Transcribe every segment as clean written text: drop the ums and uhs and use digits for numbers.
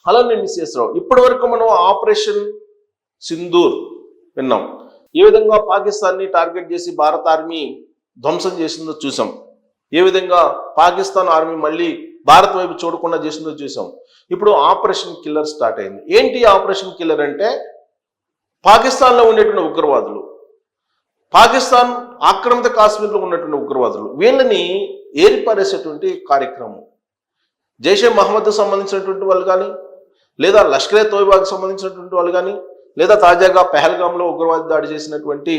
అలానే మిస్సెస్ రావు. ఇప్పటి వరకు మనం ఆపరేషన్ సింధూర్ విన్నాం. ఏ విధంగా పాకిస్తాన్ని టార్గెట్ చేసి భారత ఆర్మీ ధ్వంసం చేసిందో చూసాం. ఏ విధంగా పాకిస్తాన్ ఆర్మీ మళ్ళీ భారత్ వైపు చూడకుండా చేసిందో చూసాం. ఇప్పుడు ఆపరేషన్ కిల్లర్ స్టార్ట్ అయింది. ఏంటి ఆపరేషన్ కిల్లర్ అంటే, పాకిస్తాన్లో ఉండేటువంటి ఉగ్రవాదులు, పాకిస్తాన్ ఆక్రమిత కాశ్మీర్లో ఉన్నటువంటి ఉగ్రవాదులు, వీళ్ళని ఏరిపారేసేటువంటి కార్యక్రమం. జైషే మహమ్మద్కు సంబంధించినటువంటి వాళ్ళు కానీ, లేదా లష్కరే తోయిబాకి సంబంధించినటువంటి వాళ్ళు కానీ, లేదా తాజాగా పెహల్గాంలో ఉగ్రవాద దాడి చేసినటువంటి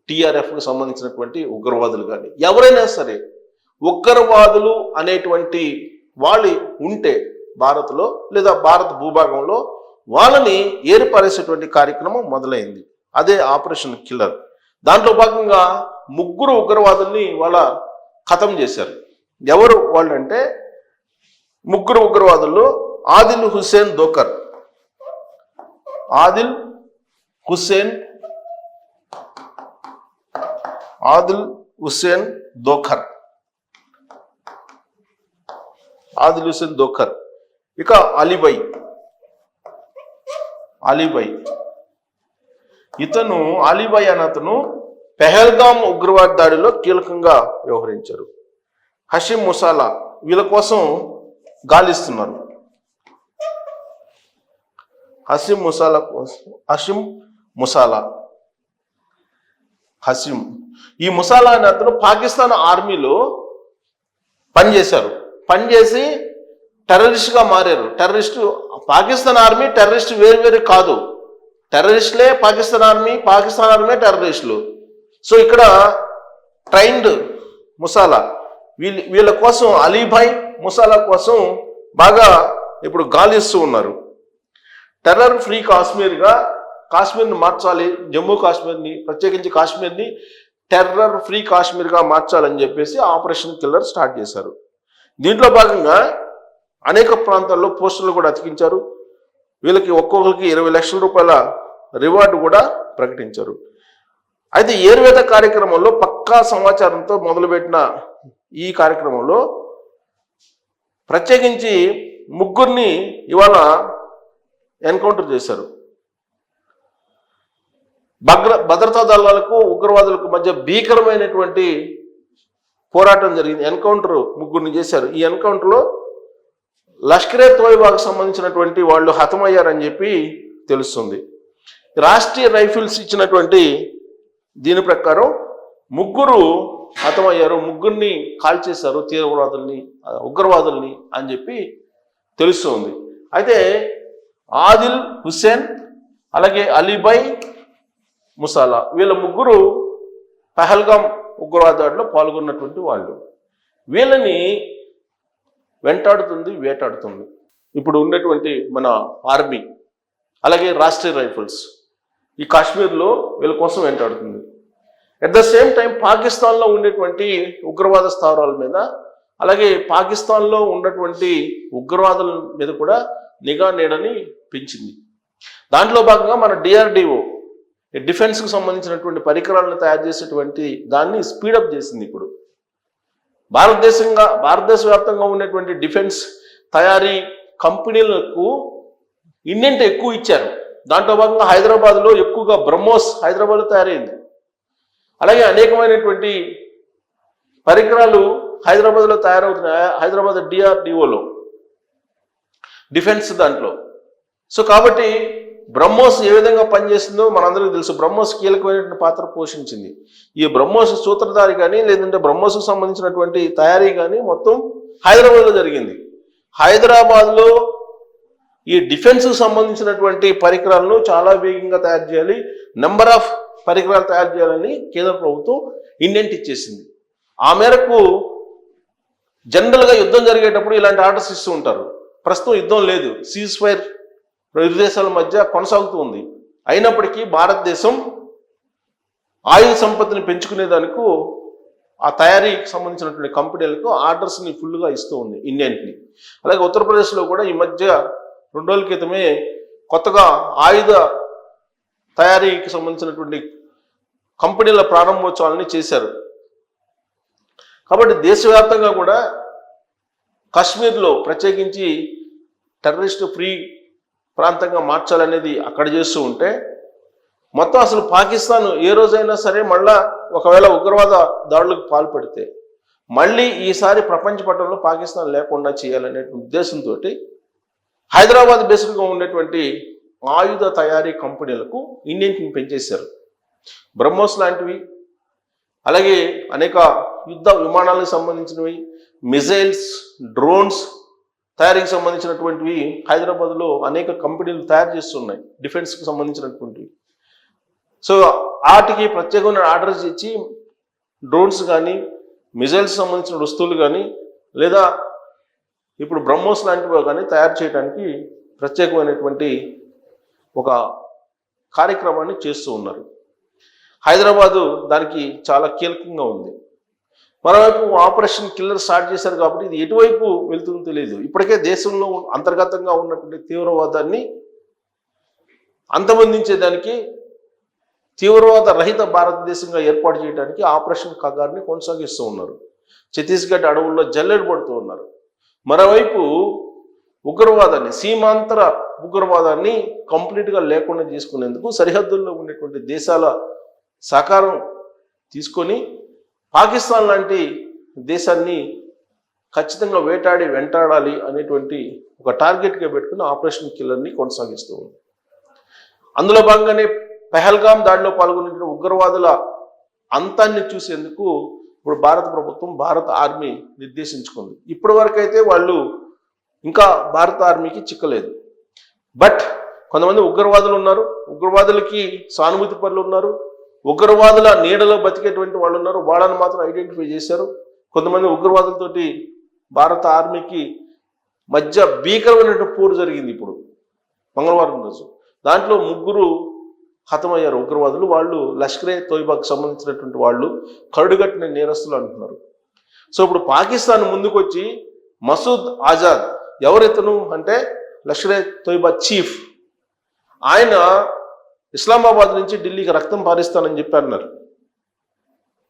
టీఆర్ఎఫ్కు సంబంధించినటువంటి ఉగ్రవాదులు కానీ, ఎవరైనా సరే ఉగ్రవాదులు అనేటువంటి వాళ్ళు ఉంటే భారత్లో లేదా భారత భూభాగంలో వాళ్ళని ఏర్పరేసేటువంటి కార్యక్రమం మొదలైంది. అదే ఆపరేషన్ కిల్లర్. దాంట్లో భాగంగా 3 ఉగ్రవాదుల్ని వాళ్ళ ఖతం చేశారు. ఎవరు వాళ్ళు అంటే, 3 ఉగ్రవాదుల్లో ఆదిల్ హుస్సేన్ దోకర్, ఆదిల్ హుస్సేన్ దోకర్, ఇక అలీబై. ఇతను అలీబై అనే అతను పెహల్గాం ఉగ్రవాద దాడిలో కీలకంగా వ్యవహరించారు. హషీం ముసాలా వీళ్ళ కోసం గాలిస్తున్నారు. ఈ ముసాలా అనే అతను పాకిస్తాన్ ఆర్మీలో పనిచేసి టెర్రరిస్ట్గా మారారు. పాకిస్తాన్ ఆర్మీ టెర్రరిస్ట్ వేరు కాదు. టెర్రరిస్టులే పాకిస్తాన్ ఆర్మీ టెర్రరిస్టులు. సో ఇక్కడ ట్రైన్డ్ ముసాలా వీళ్ళ కోసం, అలీభాయ్ ముసాలా కోసం బాగా ఇప్పుడు గాలిస్తూ ఉన్నారు. టెర్రర్ ఫ్రీ కాశ్మీర్ని మార్చాలి, జమ్మూ కాశ్మీర్ని, ప్రత్యేకించి కాశ్మీర్ని టెర్రర్ ఫ్రీ కాశ్మీర్గా మార్చాలని చెప్పేసి ఆపరేషన్ కిల్లర్ స్టార్ట్ చేశారు. దీంట్లో భాగంగా అనేక ప్రాంతాల్లో పోస్టులు కూడా అతికించారు. వీళ్ళకి ఒక్కొక్కరికి 20 లక్షల రూపాయల రివార్డు కూడా ప్రకటించారు. అయితే ఏర్వేద కార్యక్రమంలో పక్కా సమాచారంతో మొదలుపెట్టిన ఈ కార్యక్రమంలో ప్రత్యేకించి 3 ఇవాళ ఎన్కౌంటర్ చేశారు. భద్రతా దళాలకు ఉగ్రవాదులకు మధ్య భీకరమైనటువంటి పోరాటం జరిగింది. ఎన్కౌంటర్ 3 చేశారు. ఈ ఎన్కౌంటర్లో లష్కరే తోయిబాకు సంబంధించినటువంటి వాళ్ళు హతమయ్యారని చెప్పి తెలుస్తుంది. రాష్ట్రీయ రైఫిల్స్ ఇచ్చినటువంటి దీని ప్రకారం 3 హతమయ్యారు, 3 కాల్చేశారు ఉగ్రవాదుల్ని అని చెప్పి తెలుస్తుంది. అయితే ఆదిల్ హుస్సేన్, అలాగే అలీబై ముసాలా వీళ్ళ 3 పెహల్గాం ఉగ్రవాద దాడిలో పాల్గొన్నటువంటి వాళ్ళు. వీళ్ళని వేటాడుతుంది ఇప్పుడు ఉన్నటువంటి మన ఆర్మీ, అలాగే రాష్ట్రీయ రైఫిల్స్ ఈ కాశ్మీర్లో వీళ్ళ కోసం వెంటాడుతుంది. అట్ ద సేమ్ టైం పాకిస్తాన్లో ఉండేటువంటి ఉగ్రవాద స్థావరాల మీద, అలాగే పాకిస్తాన్లో ఉన్నటువంటి ఉగ్రవాదుల మీద కూడా నిఘా నీడని పెంచింది. దాంట్లో భాగంగా మన డిఆర్డిఓ డిఫెన్స్కు సంబంధించినటువంటి పరికరాలను తయారు చేసేటువంటి దాన్ని స్పీడప్ చేసింది. ఇప్పుడు భారతదేశ వ్యాప్తంగా ఉన్నటువంటి డిఫెన్స్ తయారీ కంపెనీలకు ఇండెంట్ ఎక్కువ ఇచ్చారు. దాంట్లో భాగంగా హైదరాబాద్లో ఎక్కువగా బ్రహ్మోస్ హైదరాబాద్లో తయారైంది. అలాగే అనేకమైనటువంటి పరికరాలు హైదరాబాద్లో తయారవుతున్నాయి, హైదరాబాద్ డిఆర్డిఓలో డిఫెన్స్ దాంట్లో. సో కాబట్టి బ్రహ్మోస్ ఏ విధంగా పనిచేస్తుందో మనందరికీ తెలుసు. బ్రహ్మోస్ కీలకమైనటువంటి పాత్ర పోషించింది. ఈ బ్రహ్మోస్ సూత్రధారి కానీ, లేదంటే బ్రహ్మోస్కు సంబంధించినటువంటి తయారీ కానీ మొత్తం హైదరాబాద్లో జరిగింది. హైదరాబాద్లో ఈ డిఫెన్స్కు సంబంధించినటువంటి పరికరాలను చాలా వేగంగా తయారు చేయాలి, నెంబర్ ఆఫ్ పరికరాలు తయారు చేయాలని కేంద్ర ప్రభుత్వం ఇండెంట్ ఇచ్చేసింది. ఆ మేరకు జనరల్గా యుద్ధం జరిగేటప్పుడు ఇలాంటి ఆర్డర్స్ ఇస్తూ ఉంటారు. ప్రస్తుతం యుద్ధం లేదు, సీజ్ ఫైర్ ఇరు దేశాల మధ్య కొనసాగుతూ ఉంది. అయినప్పటికీ భారతదేశం ఆయుధ సంపత్తిని పెంచుకునేదానికి ఆ తయారీకి సంబంధించినటువంటి కంపెనీలకు ఆర్డర్స్ని ఫుల్గా ఇస్తూ ఉంది, ఇండెంట్ని. అలాగే ఉత్తరప్రదేశ్లో కూడా ఈ మధ్య 2 రోజుల క్రితమే కొత్తగా ఆయుధ తయారీకి సంబంధించినటువంటి కంపెనీల ప్రారంభోత్సవాలని చేశారు. కాబట్టి దేశవ్యాప్తంగా కూడా కాశ్మీర్లో ప్రత్యేకించి టెర్రరిస్ట్ ఫ్రీ ప్రాంతంగా మార్చాలనేది అక్కడ చేస్తూ ఉంటే, మొత్తం అసలు పాకిస్తాన్ ఏ రోజైనా సరే మళ్ళా ఒకవేళ ఉగ్రవాద దాడులకు పాల్పడితే మళ్ళీ ఈసారి ప్రపంచ పటంలో పాకిస్తాన్ లేకుండా చేయాలనే ఉద్దేశంతో హైదరాబాద్ బేస్డ్గా ఉండేటువంటి ఆయుధ తయారీ కంపెనీలకు ఇండియన్ పెంచేశారు. బ్రహ్మోస్ లాంటివి, అలాగే అనేక యుద్ధ విమానాలకు సంబంధించినవి, మిజైల్స్, డ్రోన్స్ తయారీకి సంబంధించినటువంటివి హైదరాబాద్లో అనేక కంపెనీలు తయారు చేస్తున్నాయి, డిఫెన్స్కి సంబంధించినటువంటివి. సో వాటికి ప్రత్యేకమైన ఆర్డర్స్ ఇచ్చి డ్రోన్స్ కానీ, మిజైల్స్ సంబంధించిన వస్తువులు కానీ, లేదా ఇప్పుడు బ్రహ్మోస్ లాంటివి కానీ తయారు చేయడానికి ప్రత్యేకమైనటువంటి ఒక కార్యక్రమాన్ని చేస్తూ ఉన్నారు. హైదరాబాదు దానికి చాలా కీలకంగా ఉంది. మరోవైపు ఆపరేషన్ కిల్లర్ స్టార్ట్ చేశారు కాబట్టి ఇది ఎటువైపు వెళ్తుందో తెలియదు. ఇప్పటికే దేశంలో అంతర్గతంగా ఉన్నటువంటి తీవ్రవాదాన్ని అంతమొందించేదానికి, తీవ్రవాద రహిత భారతదేశంగా ఏర్పాటు చేయడానికి ఆపరేషన్ కగార్ని కొనసాగిస్తూ ఉన్నారు. ఛత్తీస్గఢ్ అడవుల్లో జల్లెడ పడుతూ ఉన్నారు. మరోవైపు ఉగ్రవాదాన్ని, సీమాంతర ఉగ్రవాదాన్ని కంప్లీట్గా లేకుండా చేసుకునేందుకు సరిహద్దుల్లో ఉండేటువంటి దేశాల సహకారం తీసుకొని పాకిస్తాన్ లాంటి దేశాన్ని ఖచ్చితంగా వెంటాడాలి అనేటువంటి ఒక టార్గెట్గా పెట్టుకుని ఆపరేషన్ కిల్లర్ని కొనసాగిస్తూ ఉంది. అందులో భాగంగానే పెహల్గాం దాడిలో పాల్గొన్న ఉగ్రవాదుల అంతాన్ని చూసేందుకు ఇప్పుడు భారత ప్రభుత్వం, భారత ఆర్మీ నిర్దేశించుకుంది. ఇప్పటి వరకు అయితే వాళ్ళు ఇంకా భారత ఆర్మీకి చిక్కలేదు. బట్ కొంతమంది ఉగ్రవాదులు ఉన్నారు, ఉగ్రవాదులకి సానుభూతి పరులు ఉన్నారు, ఉగ్రవాదుల నీడలో బతికేటువంటి వాళ్ళు ఉన్నారు, వాళ్ళని మాత్రం ఐడెంటిఫై చేశారు. కొంతమంది ఉగ్రవాదులతోటి భారత ఆర్మీకి మధ్య భీకరమైనటువంటి పోరు జరిగింది ఇప్పుడు మంగళవారం రోజు. దాంట్లో 3 హతమయ్యారు ఉగ్రవాదులు. వాళ్ళు లష్కరే తోయిబాకు సంబంధించినటువంటి వాళ్ళు, కరుడుగట్టిన నేరస్తులు అంటున్నారు. సో ఇప్పుడు పాకిస్తాన్ ముందుకొచ్చి మసూద్ ఆజాద్ ఎవరెతను అంటే లష్కరే తోయిబా చీఫ్, ఆయన ఇస్లామాబాద్ నుంచి ఢిల్లీకి రక్తం పారిస్తానని చెప్పి అన్నారు.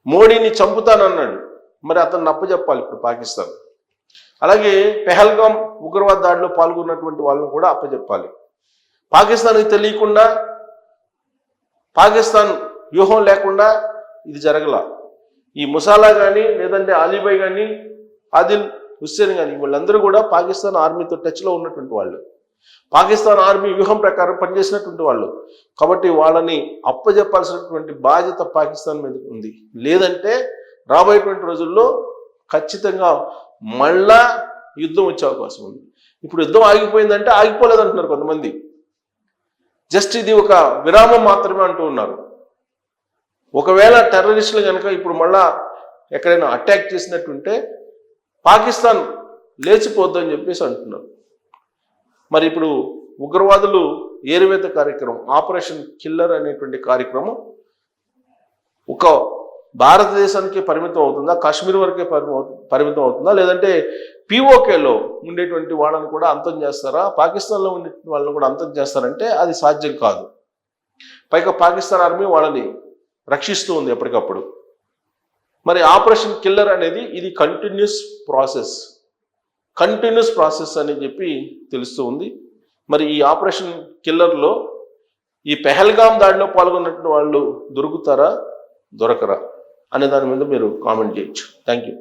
మోడీని చంపుతానన్నాడు. మరి అతన్ని అప్పచెప్పాలి ఇప్పుడు పాకిస్తాన్. అలాగే పెహల్గాం ఉగ్రవాద దాడిలో పాల్గొన్నటువంటి వాళ్ళని కూడా అప్పచెప్పాలి. పాకిస్తాన్కి తెలియకుండా, పాకిస్తాన్ వ్యూహం లేకుండా ఇది జరగల. ఈ ముసాలా కానీ, లేదంటే అలీబాయ్ కానీ, ఆదిల్ హుస్సేన్ కానీ, వీళ్ళందరూ కూడా పాకిస్తాన్ ఆర్మీతో టచ్లో ఉన్నటువంటి వాళ్ళు, పాకిస్తాన్ ఆర్మీ వ్యూహం ప్రకారం పనిచేసినటువంటి వాళ్ళు. కాబట్టి వాళ్ళని అప్పచెప్పాల్సినటువంటి బాధ్యత పాకిస్తాన్ మీద ఉంది. లేదంటే రాబోయేటువంటి రోజుల్లో ఖచ్చితంగా మళ్ళా యుద్ధం వచ్చే అవకాశం ఉంది. ఇప్పుడు యుద్ధం ఆగిపోయిందంటే ఆగిపోలేదంటున్నారు కొంతమంది. జస్ట్ ఇది ఒక విరామం మాత్రమే అంటూ ఉన్నారు. ఒకవేళ టెర్రరిస్టులు కనుక ఇప్పుడు మళ్ళా ఎక్కడైనా అటాక్ చేసినట్టుంటే పాకిస్తాన్ లేచిపోద్దని చెప్పేసి అంటున్నారు. మరి ఇప్పుడు ఉగ్రవాదులు ఏరువేత కార్యక్రమం, ఆపరేషన్ కిల్లర్ అనేటువంటి కార్యక్రమం ఒక భారతదేశానికి పరిమితం అవుతుందా, కాశ్మీర్ వరకే పరిమితం అవుతుందా, లేదంటే పిఓకేలో ఉండేటువంటి వాళ్ళని కూడా అంతం చేస్తారా, పాకిస్తాన్లో ఉండే వాళ్ళని కూడా అంతం చేస్తారంటే అది సాధ్యం కాదు. పైగా పాకిస్తాన్ ఆర్మీ వాళ్ళని రక్షిస్తూ ఉంది ఎప్పటికప్పుడు. మరి ఆపరేషన్ కిల్లర్ అనేది ఇది కంటిన్యూస్ ప్రాసెస్ అని చెప్పి తెలుస్తూ ఉంది. మరి ఈ ఆపరేషన్ కిల్లర్లో ఈ పెహల్గాం దాడిలో పాల్గొన్నటువంటి వాళ్ళు దొరకరా అనే దాని మీద మీరు కామెంట్ చేయొచ్చు. Thank you.